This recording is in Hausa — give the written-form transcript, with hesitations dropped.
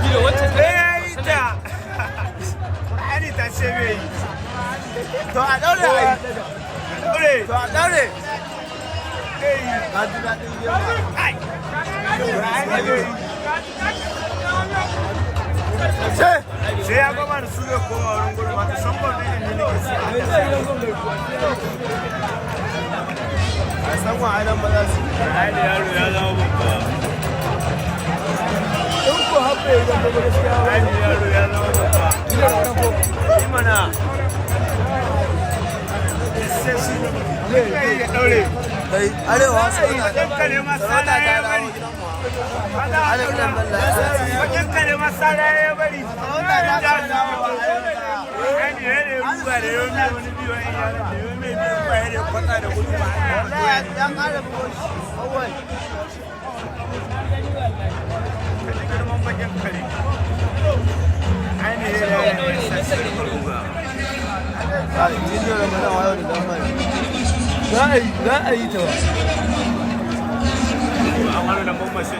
ita ani ta ce me to a daure ai to a daure ba ji daɗin yawa ai sai ya gama da su ya koma wurin gudu ba ta san ba da yin ne a san wa aidan ba za su ai da yaro ya zama babba in ko haɓe idan ba gaskiya ai da yaro ya zama babba ina da ko imana sai shi ne ya daure kai arewa sai da kare masala ya bari wajen kare masala ya bari ruwa da yau ne wani biyu wani yaro da yau mai biyu ba ya da kwata da gudu ba ya kara kawai kaji girman bakin kare ainihin ya yi sassan ruwa a jinjin ramadan wayo da dama za a yi ta ba. Amma da ban mashi